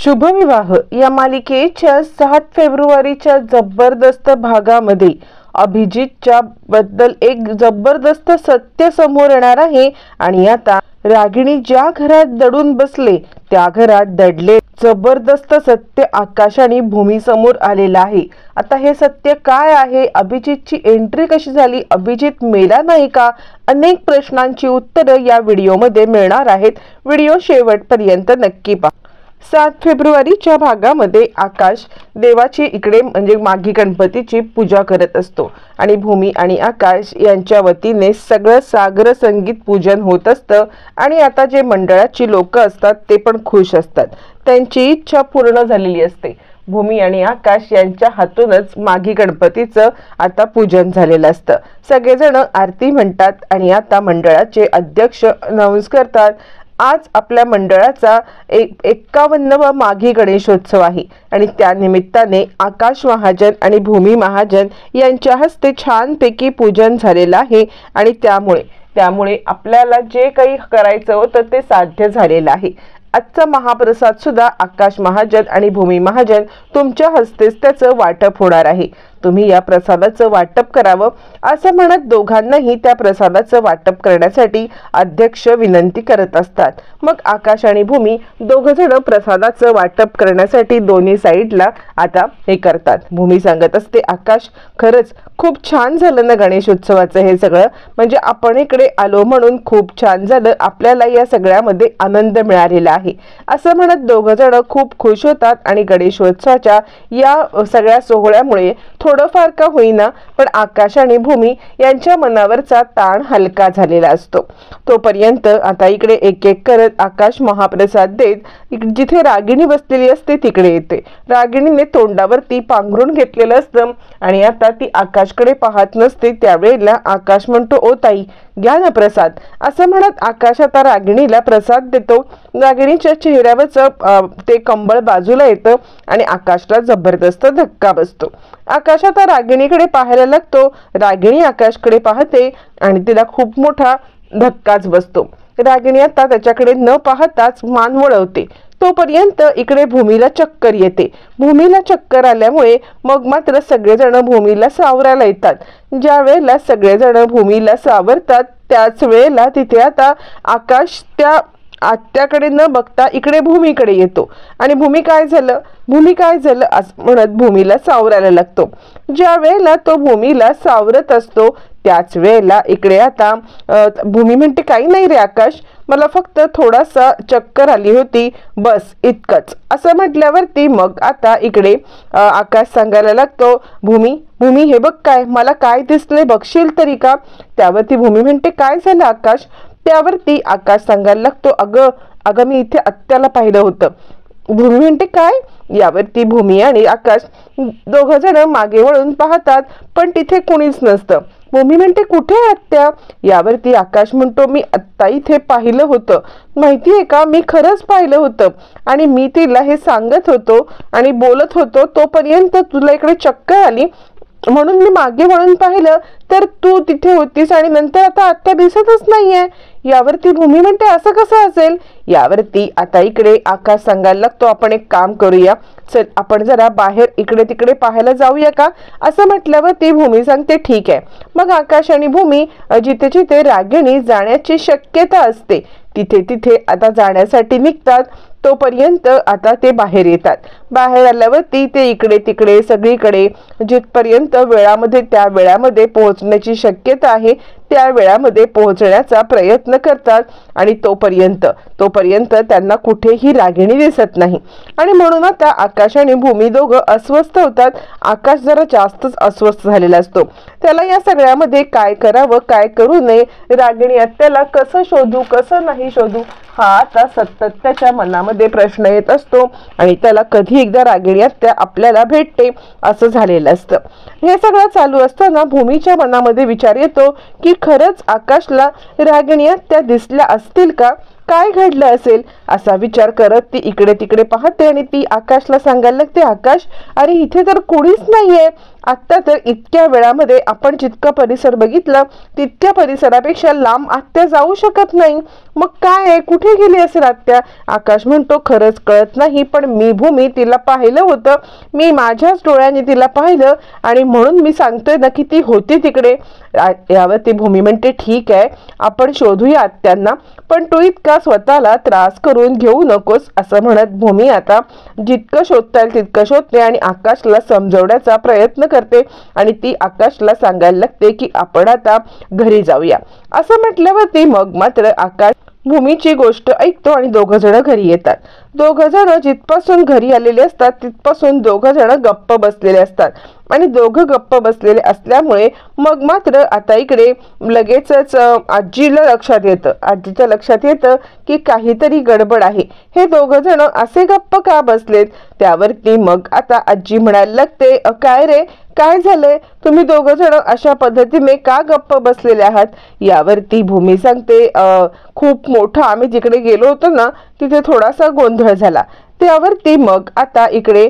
शुभविवाह या मालिकेच्या 7 फेब्रुवारीच्या जबरदस्त भागामध्ये अभिजितच्या बद्दल एक जबरदस्त सत्य समोर येणार आहे। आणि आता रागिणी ज्या घरात दडून बसले त्या घरात दडले जबरदस्त सत्य आकाश आणि भूमी समोर आलेला आहे। आता हे सत्य काय आहे, अभिजितची एंट्री कशी झाली, अभिजित मेला नाही का, अनेक प्रश्नांची उत्तरे या व्हिडिओमध्ये मिळणार आहेत। व्हिडिओ शेवटपर्यंत नक्की पहा। 7 फेब्रुवारीच्या भागामध्ये आकाश देवाची इकडे म्हणजे माघी गणपतीची पूजा करत असतो आणि भूमी आणि आकाश यांच्या वतीने सगळं सागर संगीत पूजन होत असतं। आणि आता जे मंडळाची लोक असतात ते पण खुश असतात, त्यांची इच्छा पूर्ण झालेली असते। भूमी आणि आकाश यांच्या हातूनच माघी गणपतीचं आता पूजन झालेलं असतं। सगळेजण आरती म्हणतात आणि आता मंडळाचे अध्यक्ष अनाउन्स करतात, आज आपल्या मंडळाचा 51वा माघी गणेशोत्सव आहे आणि त्या निमित्ताने आकाश महाजन आणि भूमी महाजन यांच्या हस्ते छानपैकी पूजन झालेलं आहे आणि त्यामुळे आपल्याला जे काही करायचं होतं ते साध्य झालेलं आहे। आजचा महाप्रसाद सुद्धा आकाश महाजन आणि भूमी महाजन तुमच्या हस्तेच त्याचं वाटप होणार आहे। तुम्ही या प्रसादाचं वाटप करावं असं म्हणत दोघांनाही त्या प्रसादाचं वाटप करण्यासाठी अध्यक्ष विनंती करत असतात। मग आकाश आणि भूमी दोघजण प्रसादाचं वाटप करण्यासाठी दोन्ही साईडला आता हे करतात। भूमी सांगत असते, आकाश खरंच खूप छान झालं ना गणेशोत्सवाचं हे सगळं, म्हणजे आपण इकडे आलो म्हणून खूप छान झालं, आपल्याला या सगळ्यामध्ये आनंद मिळालेला आहे असं म्हणत दोघजण खूप खुश होतात। आणि गणेशोत्सवाच्या या सगळ्या सोहळ्यामुळे थोडंफार का होईना पण आकाश आणि भूमी यांच्या मनावरचा ताण हलका झालेला असतो। तोपर्यंत आता इकडे एक एक करत आकाश महाप्रसाद देत जिथे रागिणी बसलेली असते तिकडे येते। रागिणीने तोंडावरती पांघरून घेतलेलं असतं आणि आता ती आकाशकडे पाहत नसते। त्यावेळेला आकाश म्हणतो, ओ ताई घ्या ना प्रसाद असं म्हणत आकाश आता रागिणीला प्रसाद देतो। रागिणीच्या चेहऱ्यावरचं ते कंबळ बाजूला येतं आणि आकाशला जबरदस्त धक्का बसतो। आकाश आता रागिणीकडे पाहायला लागतो, रागिणी आकाशकडे पाहते आणि तिला खूप मोठा धक्काच बसतो। रागिणी आता त्याच्याकडे न पाहताच मान वळवते। तोपर्यंत इकडे भूमीला चक्कर येते। भूमीला चक्कर आल्यामुळे मग मात्र सगळेजण भूमीला सावरायला येतात। ज्या वेळेला सगळेजण भूमीला सावरतात त्याच वेळेला तिथे आता आकाश त्या आत्याकडे न बघता इकडे भूमीकडे येतो आणि भूमी काय झालं असं म्हणत भूमीला सावरायला लागतो। ज्या वेळेला तो भूमीला सावरत असतो त्याच वेळेला इकडे आता भूमी म्हणते, काही नाही रे आकाश, मला फक्त थोडासा चक्कर आली होती बस इतकंच असं म्हटल्यावरती मग आता इकडे आकाश सांगायला लागतो, भूमी हे बघ काय मला काय दिसले बघशील तरी का। त्यावरती भूमी म्हणते, काय झालं आकाश। त्यावरती आकाश सांगायला लागतो, अगं मी इथे आत्याला पाहिलं होतं। भूमी म्हणते, काय। यावरती भूमी आणि आकाश दोघजण मागे वळून पाहतात पण तिथे कोणीच नसतं। भूमी म्हणते, कुठे आत्या। यावरती आकाश म्हणतो, मी आत्ता इथे पाहिलं होतं, माहितीये का, मी खरंच पाहिलं होतं आणि मी तिला हे सांगत होतो आणि बोलत होतो तोपर्यंत तुला इकडे चक्कर आली म्हणून मी मागे वळून पाहिलं तर तू तिथे होतीस आणि नंतर आता आत्या दिसतच नाहीये। यावरती भूमी म्हणते, असं कसं असेल। यावरती आता इकडे आकाश सांगायला लागतो, आपण एक काम करूया, चल आपण जरा बाहेर इकडे तिकडे पाहायला जाऊया का असं म्हटल्यावर ती भूमी सांगते, ठीक आहे। मग आकाश आणि भूमी जिथे जिथे रागिणी जाण्याची शक्यता असते तिथे आता जाण्यासाठी निघतात। तोपर्यंत आता ते बाहेर येतात। बाहेर आल्यावरती ते इकडे तिकडे सगळीकडे जिथपर्यंत त्या वेळामध्ये पोहोचण्याची शक्यता आहे त्या वेळामध्ये पोहोचण्याचा प्रयत्न करतात आणि तोपर्यंत त्यांना कुठेही रागिणी दिसत नाही आणि म्हणून आता आकाश आणि भूमी दोघं अस्वस्थ होतात। आकाश जरा जास्तच अस्वस्थ झालेला असतो, त्याला या सगळ्यामध्ये काय करावं काय करू नये, रागिणी आत्याला कसं शोधू कसं नाही शोधू हा आता सतत त्याच्या मनामध्ये प्रश्न येत असतो आणि त्याला कधी एकदा रागिणी आत्या आपल्याला भेटते असं झालेलं असतं। हे सगळं चालू असताना भूमीच्या मनामध्ये विचार येतो की खरंच आकाशला रागिणी आत्या दिसल्या असतील का, काय घडलं असेल असा विचार करत ती इकडे तिकडे पाहते आणि ती आकाशला सांगायला लागते, आकाश अरे इथे तर कोणीच नाहीये आत्ता तर इतक्या वेळामध्ये आपण जितका परिसर बघितला तितक्या परिसरापेक्षा लांब आत्या जाऊ शकत नाही. मग काय आहे, कुठे गेली असेल आत्या? आकाश म्हणतो खरंच कळत नाही, पण मी भूमी तिला पाहिलं होतं, मी माझ्याच डोळ्याने तिला पाहिलं आणि म्हणून मी सांगतोय ना की ती होती तिकडे. यावरती भूमी म्हणते ठीक आहे, आपण शोधूया आत्यांना, पण तू इतका स्वतःला त्रास करून घेऊ नकोस. असं म्हणत भूमी आता जितकं शोधता येईल तितकं शोधते आणि आकाशला समजवण्याचा प्रयत्न करते आणि ती आकाशला सांगायला लागते की आपण आता घरी जाऊया. असं म्हटल्यावरती मग मात्र आकाश भूमीची गोष्ट ऐकतो आणि दोघं जण घरी येतात. दोघं जण जिथपासून घरी आलेले असतात तिथपासून दोघं जण गप्प बसलेले असतात आणि दोघं गप्प बसलेले असल्यामुळे मग मात्र आता इकडे लगेचच आजीला लक्षात येतं. आजीच्या लक्षात येतं की काहीतरी गडबड आहे, हे दोघं जण असे गप्प का बसलेत. त्यावरती मग आता आजी म्हणायला लागते काय रे, काय झालंय, तुम्ही दोघं जण अशा पद्धतीने का गप्प बसलेले आहात. यावरती भूमी सांगते खूप मोठा आम्ही जिकडे गेलो होतो ना तिथे थोडासा गोंधळ झाला. त्यावरती मग आता इकडे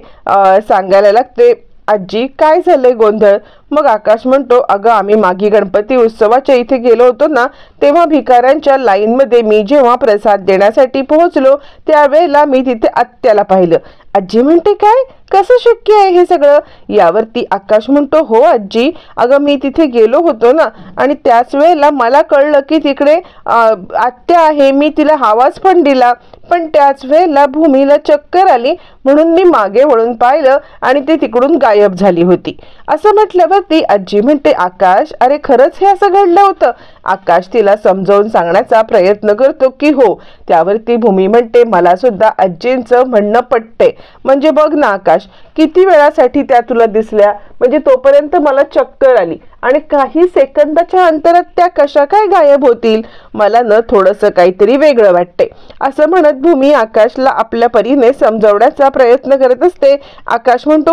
सांगायला लागते आजी काय झालंय गोंधळ. मग आकाश म्हणतो अगं आम्ही मागी गणपती उत्सवाच्या इथे गेलो होतो ना तेव्हा भिकाऱ्यांच्या लाईन मध्ये मी जेव्हा प्रसाद देण्यासाठी पोहोचलो त्यावेळेला मी तिथे आत्याला पाहिलं. आजी म्हणते काय, कसं शक्य आहे हे सगळं. यावरती आकाश म्हणतो हो आजी, अगं मी तिथे गेलो होतो ना आणि त्याच वेळेला मला कळलं की तिकडे आत्या आहे, मी तिला आवाज पण दिला, पण त्याच वेळेला भूमीला चक्कर आली म्हणून मी मागे वळून पाहिलं आणि ती तिकडून गायब झाली होती. असं म्हटल्यावरती आजी म्हणते आकाश अरे खरंच हे असं घडलं होतं. आकाश तिला समजावून सांगण्याचा प्रयत्न करतो की हो. त्यावरती भूमी म्हणते मला सुद्धा आजींचं म्हणणं पटते. म्हणजे बघ ना आकाश, किती वेळासाठी त्या तुला दिसल्या, म्हणजे तोपर्यंत मला चक्कर आली आणि काही सेकंदाच्या अंतरात त्या कशा काय गायब होतील. मला न थोडंसं काहीतरी वेगळं वाटते. असं म्हणत भूमी आकाशला आपल्या परीने समजावण्याचा प्रयत्न करत असते. आकाश म्हणतो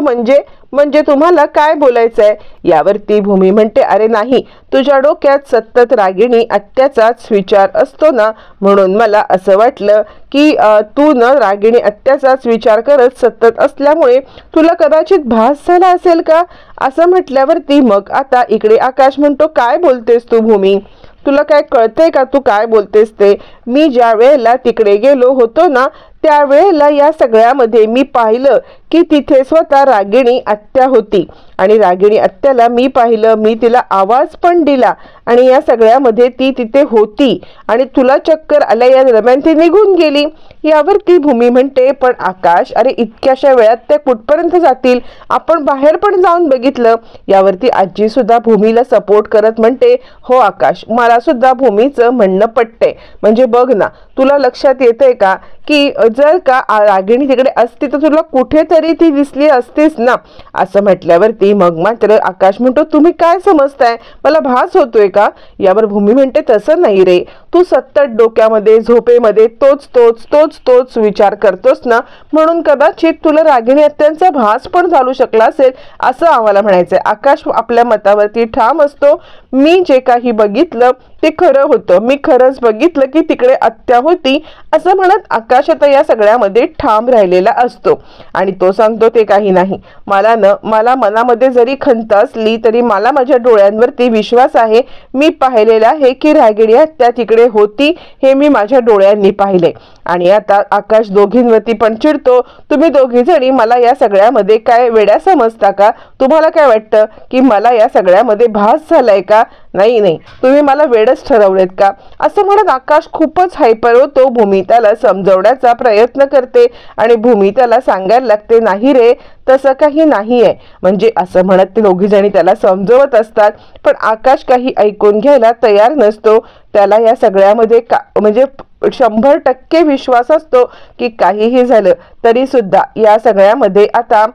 म्हणजे तुम्हाला काय बोलायचंय. यावरती भूमी म्हणते अरे नाही, तुझ्या डोक्यात सतत रागिणी आत्याचाच विचार असतो ना, म्हणून मला असं वाटलं की तू न रागिणी आत्याचाच विचार करत सतत असल्यामुळे तुला कदाचित भास झाला असेल का. असं म्हटल्यावरती मग आता इकडे आकाश म्हणतो काय बोलतेस तू भूमी, तुला काय कळतंय का तू काय बोलतेस ते. मी ज्या वेळेला तिकडे गेलो होतो ना त्यावेळेला या सगळ्यामध्ये मी पाहिलं की तिथे स्वतः रागिणी आत्या होती आणि रागिणी आत्याला मी पाहिलं, मी तिला आवाज पण दिला आणि या सगळ्यामध्ये ती तिथे होती आणि तुला चक्कर आल्या या दरम्यान ती निघून गेली. यावरती भूमी म्हणते पण आकाश अरे इतक्याशा वेळात ते कुठपर्यंत जातील, आपण बाहेर पण जाऊन बघितलं. यावरती आजी सुद्धा भूमीला सपोर्ट करत म्हणते हो आकाश, मला सुद्धा भूमीचं म्हणणं पटते. म्हणजे बघ ना, तुला लक्षात येतंय का की जर का रागिणी तिकडे असती तर तुला कुठेतरी ती दिसली असतीस ना. असं म्हटल्यावरती मग मात्र आकाश म्हणतो तुम्ही काय समजताय, मला भास होतोय का. यावर भूमी म्हणते तसं नाही रे, तू सतत डोक्यामध्ये झोपेमध्ये तोच तोच तोच तोच विचार करतोस ना, म्हणून कदाचित तुला रागिणी आत्यांचा भास पण झालू शकला असेल असं आम्हाला म्हणायचंय. आकाश आपल्या मतावरती ठाम असतो. मी जे काही बघितलं ते खरं होतं, मी खरंच बघितलं की तिकडे आत्या होती असं म्हणत आकाश आता या सगळ्यामध्ये ठाम राहिलेला असतो आणि तो सांगतो ते काही नाही, मला मनामध्ये जरी खंत असली तरी मला माझ्या डोळ्यांवरती विश्वास आहे. मी पाहिलेला आहे की रागिणी आत्या तिकडे होती, हे मी माझ्या डोळ्यांनी पाहिले. आणि आता आकाश दोघींवरती पण चिडतो, तुम्ही दोघी जणी मला या सगळ्यामध्ये काय वेड्या समजता का. तुम्हाला काय वाटतं की मला या सगळ्यामध्ये भास झालाय का. नाही, तुम्ही मला वेडच ठरवलेत का. असं म्हणत आकाश खूपच हायपर होतो. भूमी त्याला समजवण्याचा प्रयत्न करते आणि भूमी त्याला सांगायला लागते नाही रे तसं काही नाहीये. म्हणजे असं म्हणत ते दोघी जणी त्याला समजवत असतात पण आकाश काही ऐकून घ्यायला तयार नसतो. त्याला या सगळ्यामध्ये म्हणजे 100% विश्वास असतो की काहीही झालं तरी सुद्धा या सगळ्यामध्ये आता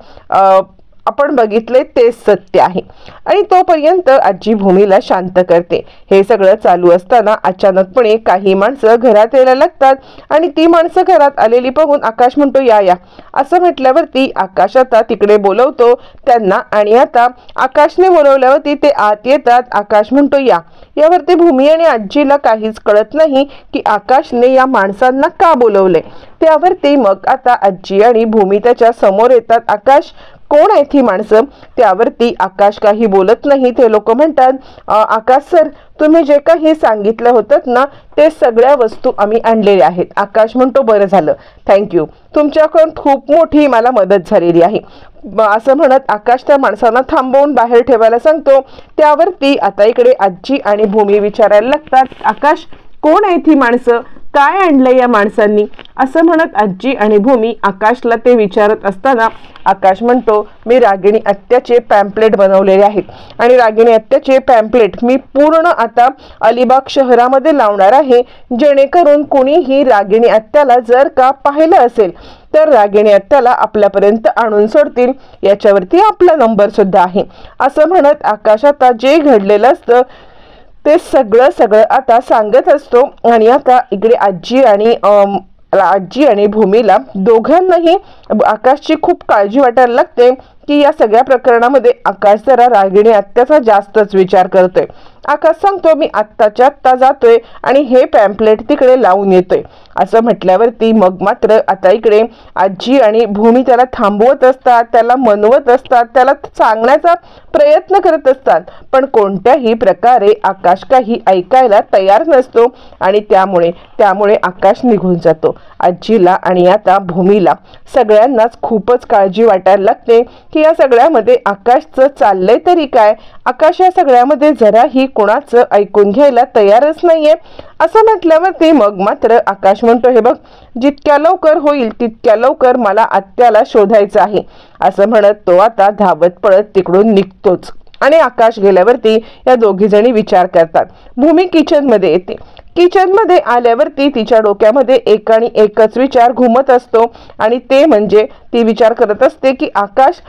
आपण बघितले तेच सत्य आहे. आणि तोपर्यंत आजी भूमीला शांत करते. हे सगळं चालू असताना अचानकपणे काही माणसं घरात यायला लागतात आणि ती माणसं घरात आलेली पाहून आकाश म्हणतो या. असं म्हटल्यावरती आकाश आता तिकडे बोलवतो त्यांना आणि आता आकाशने बोलवल्यावरती ते आत येतात. आकाश म्हणतो यावरती भूमी आणि आजीला काहीच कळत नाही की आकाशने या माणसांना का बोलवले। त्यावरती मग आता आजी आणि भूमी त्याच्या समोर येतात। आकाश, कोण आहेत ही माणसं? त्यावरती आकाश काही बोलत नाही। ते लोक म्हणतात, आकाश सर, तुम्ही जे काही सांगितलं होतं ना ते सगळ्या वस्तू आम्ही आणलेल्या आहेत। आकाश म्हणतो, बरं झालं, थँक्यू, तुमच्याकडून खूप मोठी मला मदत झालेली आहे। असं म्हणत आकाश त्या माणसांना थांबवून बाहेर ठेवायला सांगतो। त्यावरती आता इकडे आजी आणि भूमी विचारायला लागतात, आकाश, कोण आहेत ही माणसं? काय आणलंय या माणसांनी? असं म्हणत आजी आणि भूमी आकाशला ते विचारत असताना आकाश म्हणतो, मी रागिणी आत्याचे पॅम्पलेट बनवलेले आहेत आणि रागिणी आत्याचे पॅम्पलेट मी पूर्ण आता अलिबाग शहरामध्ये लावणार आहे, जेणेकरून कुणीही रागिणी आत्याला जर का पाहिलं असेल तर रागिणी आत्याला आपल्यापर्यंत आणून सोडतील। याच्यावरती आपला नंबर सुद्धा आहे। असं म्हणत आकाश आता जे घडलेलं असतं ते सगळं आता सांगत असतो। आणि आता इकडे आजी आणि भूमीला दोघांनाही आकाशची खूप काळजी वाटायला लागते की या सगळ्या प्रकरणामध्ये आकाश जरा रागिणी आत्याचा जास्तच विचार करतोय। आकाश सांगतो, मी आत्ताच्या आत्ता जातोय आणि हे पॅम्पलेट तिकडे लावून येतोय। असं म्हटल्यावरती मग मात्र आता इकडे आजी आणि भूमी त्याला थांबवत असतात, त्याला मनवत असतात, त्याला सांगण्याचा प्रयत्न करत असतात, पण कोणत्याही प्रकारे आकाश काही ऐकायला तयार नसतो आणि त्यामुळे आकाश निघून जातो। आजीला आणि आता भूमीला सगळ्यांनाच खूपच काळजी वाटायला लागते की या सगळ्यामध्ये आकाशचं चाललंय तरी काय। आकाश या सगळ्यामध्ये जराही कोणाचं ऐकून घ्यायला तयारच नाहीये। असं म्हटल्यावरती मग मात्र आकाश म्हणतो, हे बघ, जितक्या लवकर होईल तितक्या लवकर मला आत्याला शोधायचं आहे। असं म्हणत तो आता धावत पळत तिकडून निघतोच आणि आकाश गेल्यावरती या दोघी जणी विचार करतात। भूमी किचन मध्ये येते। किचन मध्ये आल्यावरती तिच्या डोक्यामध्ये एक आणि एकच विचार घुमत असतो आणि ते म्हणजे ती विचार करत असते की आकाश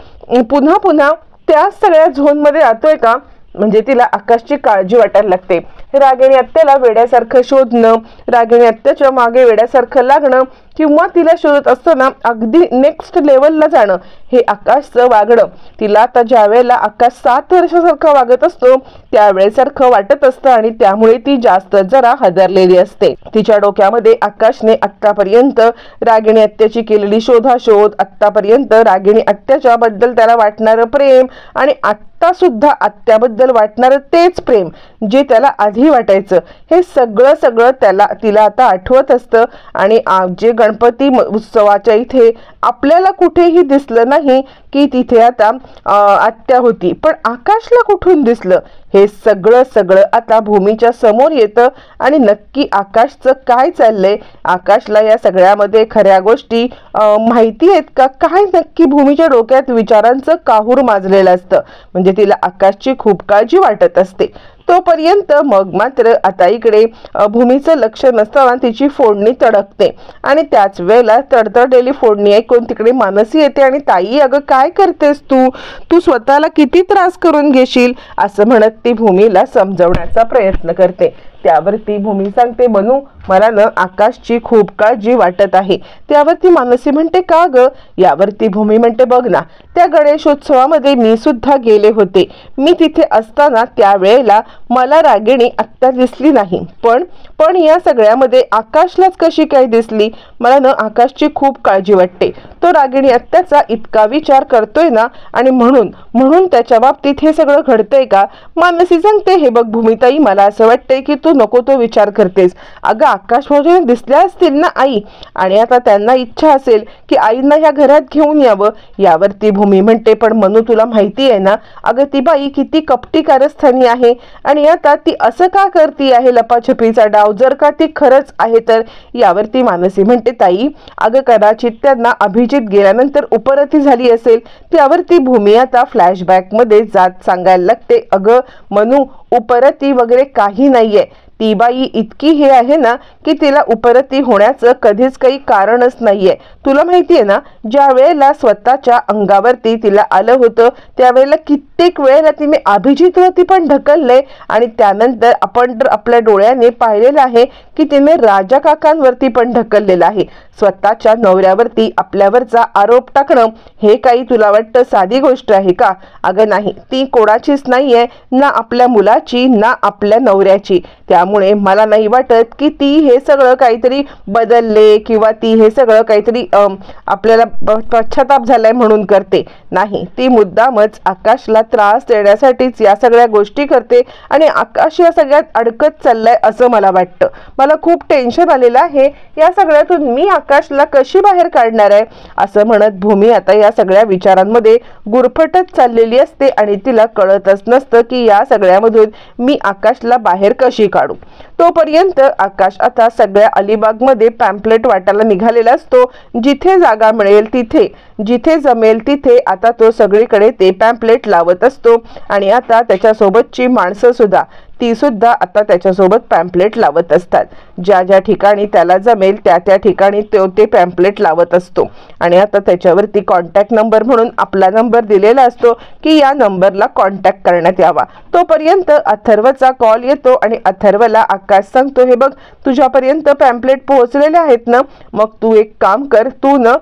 पुन्हा त्या सगळ्या झोन मध्ये जातोय का। म्हणजे तिला आकाशची काळजी वाटायला लागते। रागिणी आत्याला वेड्यासारखं शोधणं, रागिणी आत्याच्या मागे वेड्यासारखं लागणं किंवा तिला शोधत असताना अगदी नेक्स्ट लेवलला जाणं हे आकाशचं वागणं तिला आता ज्या वेळेला आकाश 7 वर्षासारखं वागत असतो त्यावेळेसारखं वाटत असतं आणि त्यामुळे ती जास्त जरा हादरलेली असते। तिच्या डोक्यामध्ये आकाशने आत्तापर्यंत रागिणी आत्याची केलेली शोधाशोध, आत्तापर्यंत रागिणी आत्याच्या बद्दल त्याला वाटणारं प्रेम आणि आता सुद्धा आत्याबद्दल वाटणारं तेच प्रेम जे त्याला आधी वाटायचं हे सगळं तिला आता आठवत असतं। आणि जे गणपती उत्सवाच्या इथे आपल्याला कुठेही दिसलं नाही की तिथे आता आत्या होती, पण आकाशला कुठून दिसलं हे सगळं आता भूमीच्या समोर येतं। आणि नक्की आकाशचं काय चाललंय, आकाशला या सगळ्यामध्ये खऱ्या गोष्टी माहिती आहेत का, काय नक्की भूमीच्या डोक्यात विचारांचं काहूर माजलेलं असतं। म्हणजे तिला आकाशची खूप काळजी वाटत असते। तोपर्यंत मग मात्र आता इकडे भूमीचं लक्ष नसताना तिची फोडणी तडकते आणि त्याच वेळेला तडतडलेली फोडणी ऐकून तिकडे मानसी येते आणि ताई, अगं काय करतेस तू स्वतःला किती त्रास करून घेशील, असं म्हणत ती भूमीला समजवण्याचा प्रयत्न करते। त्यावरती भूमी सांगते, मनू, मला न आकाशची खूप काळजी वाटत आहे। त्यावरती मानसी म्हणते, का ग? यावरती भूमी म्हणते, बघ ना, त्या गणेशोत्सवामध्ये मी सुद्धा गेले होते। मी तिथे असताना त्यावेळेला मला रागिणी आत्या दिसली नाही, पण या सगळ्यामध्ये आकाशलाच कशी काय दिसली। मला न आकाशची खूप काळजी वाटते। तो रागिणी आत्याचा इतका विचार करतोय ना आणि म्हणून त्याच्या बाबतीत हे सगळं घडतंय का। मानसी सांगते, हे बघ भूमिताई, मला असं वाटतंय की तू नको तो विचार करतेस। अगं आकाश भाऊजीने दिसल्या असतील ना आई, आणि आता त्यांना इच्छा असेल की आईंना ह्या घरात घेऊन यावं। यावरती भूमी म्हणते, पण मनू, तुला माहिती आहे ना, अगं ती बाई किती कपटी कारस्थानी आहे आणि आता ती असं का करती आहे लपाछपीचा डाव, जर का ती खरंच आहे तर। यावरती मानसी म्हणते, ताई, अगं कदाचित त्यांना अभिजित गेल्यानंतर उपरती झाली असेल। त्यावरती भूमी आता फ्लॅशबॅक मध्ये जात सांगायला लागते, अगं मनू, उपरती वगैरे काही नाहीये, ती बाई इतकी हे आहे ना की तिला उपरती होण्याचं कधीच काही कारणच नाहीये. तुला माहितीये ना, ज्या वेळेला स्वतःच्या अंगावरती तिला आलं होतं त्यावेळेला कित्येक वेळेला तिने अभिजितवरती पण ढकललंय आणि त्यानंतर आपण तर आपल्या डोळ्याने पाहिलेलं आहे की तिने राजा काकांवरती पण ढकललेलं आहे. स्वतःच्या नवऱ्यावरती आपल्यावरचा आरोप टाकणं हे काही तुला वाटतं साधी गोष्ट आहे का? अगं नाही, ती कोणाचीच नाहीये, ना आपल्या मुलाची ना आपल्या नवऱ्याची. त्यामुळे मला नाही वाटत की ती हे सगळं काहीतरी बदलले किंवा ती हे सगळं काहीतरी आपल्याला पश्चाताप झालाय म्हणून करते. नाही, ती मुद्दामच आकाशला त्रास देण्यासाठीच या सगळ्या गोष्टी करते आणि आकाश या सगळ्यात अडकत चाललाय असं मला वाटतं. मला खूप टेन्शन आलेलं आहे या सगळ्यातून. मी आकाशला कशी बाहेर काढणार आहे असं म्हणत भूमी आता या सगळ्या विचारांमध्ये गुरफटत चाललेली असते आणि तिला कळतच नसतं की या सगळ्यामधून मी आकाशला बाहेर कशी काढू. तोपर्यंत आकाश आता सगळ्या अलिबागमध्ये पॅम्पलेट वाटायला निघालेला असतो. जिथे जागा मिळेल तिथे, जिथे जमेल तिथे आता तो सगळीकडे ते पॅम्पलेट लावत असतो आणि आता त्याच्यासोबतची माणसं सुद्धा ती सुद्धा आता त्याच्यासोबत पॅम्पलेट लावत असतात. ज्या ज्या ठिकाणी त्याला जमेल त्या त्या ठिकाणी तो ते पॅम्पलेट लावत असतो आणि आता त्याच्यावरती कॉन्टॅक्ट नंबर म्हणून आपला नंबर दिलेला असतो की या नंबरला कॉन्टॅक्ट करण्यात यावा. तोपर्यंत अथर्वचा कॉल येतो आणि अथर्वला आकाश सांगतो, हे बघ तुझ्यापर्यंत पॅम्पलेट पोहोचलेले आहेत ना, मग तू एक काम कर, तू न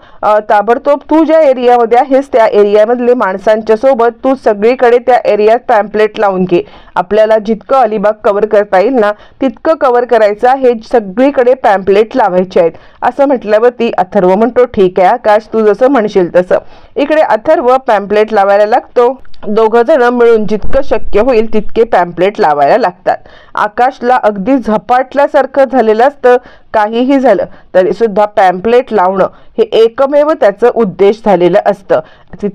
ताबडतोब तू ज्या एरियामध्ये आहेस त्या एरियामधले माणसांच्या सोबत तू सगळीकडे त्या एरियात पॅम्पलेट लावून घे. आपल्याला जितकं अलिबाग कव्हर करता येईल ना तितकं कव्हर करायचं आहे, सगळीकडे पॅम्पलेट लावायचे आहेत असं म्हटल्यावरती अथर्व म्हणतो, ठीक आहे आकाश, तू जसं म्हणशील तसं. इकडे अथर्व पॅम्पलेट लावायला लागतो. दोघं जण मिळून जितकं शक्य होईल तितके पॅम्पलेट लावायला लागतात. आकाशला अगदी झपाटल्यासारखं झालेलं असतं. काहीही झालं तरी सुद्धा पॅम्पलेट लावणं हे एकमेव त्याचं उद्देश झालेलं असतं.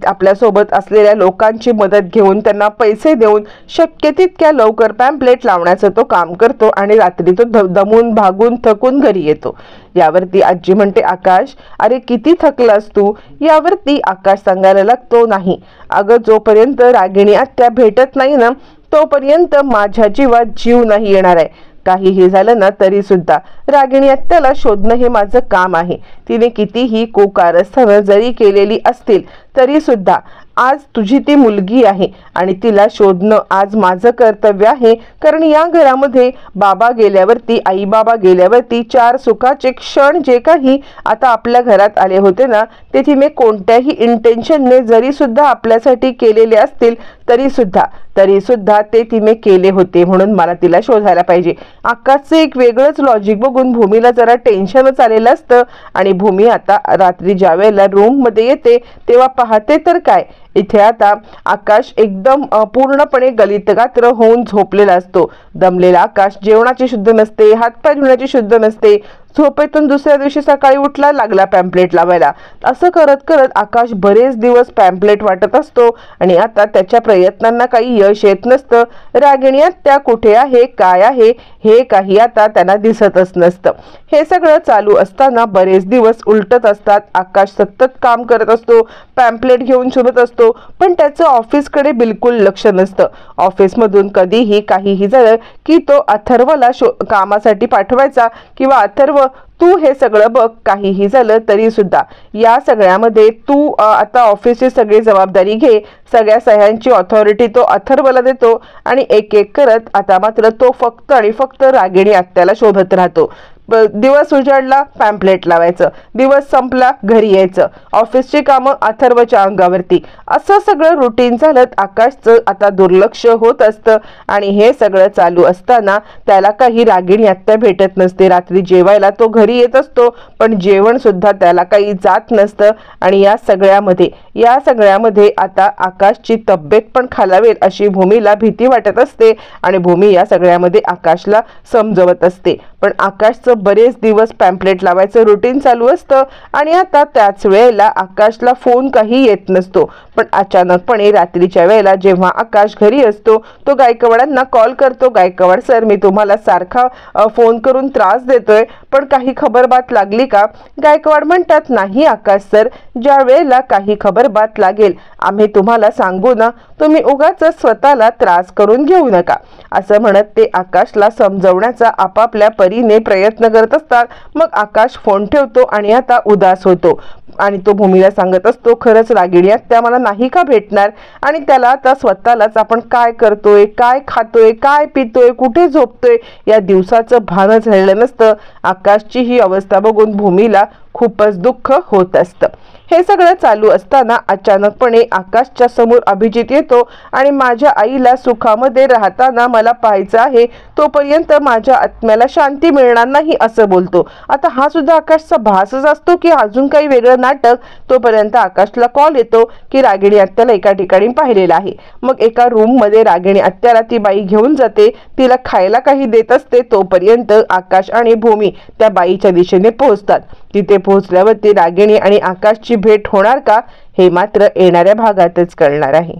आपल्यासोबत असलेल्या लोकांची मदत घेऊन त्यांना पैसे देऊन शक्य तितक्या लवकर पॅम्पलेट लावण्याचं तो काम करतो आणि रात्री तो दमून भागून थकून घरी येतो. यावरती आजी म्हणते, आकाश अरे किती थकलास तू? यावरती आकाश सांगायला लागतो, नाही अगं, जोपर्यंत रागिणी आत्या भेटत नाही ना तोपर्यंत माझ्या जीवात जीव नाही येणार आहे. काहीही झालं ना तरी सुद्धा रागिणी आत्याला शोधणं हे माझं काम आहे. तिने कितीही कुकारस्थानं जरी केलेली असतील तरी सुद्धा आज तुझी ती मुलगी आहे आणि तिला शोधणं आज माझं कर्तव्य आहे. कारण या घरामध्ये बाबा गेल्यावरती, आई बाबा गेल्यावरती 4 सुखाचे क्षण जे काही आता आपल्या घरात आले होते ना ते तिने कोणत्याही इंटेन्शनने जरी सुद्धा आपल्यासाठी केलेले असतील तरी सुद्धा ते तिने केले होते. म्हणून मला तिला शोधायला पाहिजे. आकाशचं एक वेगळंच लॉजिक बघून भूमीला जरा टेन्शनच आलेलं असतं आणि भूमी आता रात्री ज्या वेळेला रूम मध्ये येते तेव्हा पाहते तर काय, इथे आता आकाश एकदम पूर्णपणे गलितगात्र होऊन झोपलेला असतो. दमलेला आकाश जेवणाची शुद्ध नसते, हातपाय धुण्याची शुद्ध नसते. झोपेतून दुसऱ्या दिवशी सकाळी उठला लागला पॅम्पलेट लावायला. असं करत करत आकाश बरेच दिवस पॅम्पलेट वाटत असतो आणि आता त्याच्या प्रयत्नांना काही यश येत नसतं. रागिणी आत्या कुठे आहे, काय आहे हे काही आता त्यांना दिसतच नसतं. हे सगळं चालू असताना बरेच दिवस उलटत असतात. आकाश सतत काम करत असतो, पॅम्पलेट घेऊन शोधत असतो, पण त्याचं ऑफिसकडे बिलकुल लक्ष नसतं. ऑफिसमधून कधीही काहीही झालं की तो अथर्वला कामासाठी पाठवायचा किंवा अथर्व तू हे सगळं बघ. काहीही झालं तरी सुद्धा या सगळ्यामध्ये तू आता ऑफिसची सगळी जबाबदारी घे. सगळ्या सह्यांची ऑथॉरिटी तो अथर्वला देतो आणि एक एक करत आता मात्र तो फक्त आणि फक्त रागिणी आत्याला शोधत राहतो. दिवस उजाडला पॅम्पलेट लावायचं, दिवस संपला घरी यायचं, ऑफिसची कामं अथर्वच्या अंगावरती. असं सगळं रुटीन चालत आकाशचं आता दुर्लक्ष होत असतं आणि हे सगळं चालू असताना त्याला काही रागिणी आत्या भेटत नसते. रात्री जेवायला तो घरी येत असतो पण जेवण सुद्धा त्याला काही जात नसतं आणि या सगळ्यामध्ये आता आकाशची तब्येत पण खालावेल अशी भूमीला भीती वाटत असते आणि भूमी या सगळ्यामध्ये आकाशला समजवत असते. पण आकाशचं बरेच दिवस पॅम्पलेट लावायचं रुटीन चालू असतं आणि आता त्याच वेळेला आकाशला फोन काही येत नसतो. पण अचानकपणे रात्रीच्या वेळेला जेव्हा आकाश घरी असतो तो गायकवाडांना कॉल करतो. गायकवाड सर, मी तुम्हाला सारखा फोन करून त्रास देतोय, पण काही खबरबात लागली का? गायकवाड म्हणतात, नाही आकाश सर, ज्या वेळेला काही खबरबात लागेल आम्ही तुम्हाला सांगू ना, तुम्ही उगाच स्वतःला त्रास करून घेऊ नका. असं म्हणत ते आकाशला समजवण्याचा आपापल्या परीने प्रयत्न करत असतात. मग आकाश फोन ठेवतो आणि आता उदास होतो आणि तो भूमीला सांगत असतो, खरंच रागिणी आत्या मला नाही का भेटणार? आणि त्याला आता स्वतःलाच आपण काय करतोय, काय खातोय, काय पितोय, कुठे झोपतोय या दिवसाचं भानच राहिलं नसतं. आकाशची ही अवस्था बघून भूमीला खूपच दुःख होत असतं. हे सगळं चालू असताना अचानकपणे आकाशच्या समोर अभिजित येतो आणि माझ्या आईला सुखामध्ये राहताना मला पाहायचं आहे, तोपर्यंत माझ्या आत्म्याला शांती मिळणार नाही असं बोलतो. आता हा सुद्धा आकाशचा भासच असतो की अजून काही वेगळं नाटक? तोपर्यंत आकाशला कॉल येतो की रागिणी आत्याला एका ठिकाणी पाहिलेलं आहे. मग एका रूम मध्ये रागिणी आत्याला ती बाई घेऊन जाते, तिला खायला काही देत असते. तोपर्यंत आकाश आणि भूमी त्या बाईच्या दिशेने पोहोचतात. तिथे पोहोचल्यावरती रागिणी आणि आकाशची भेट होणार का, हे मात्र येणाऱ्या भागातच कळणार आहे.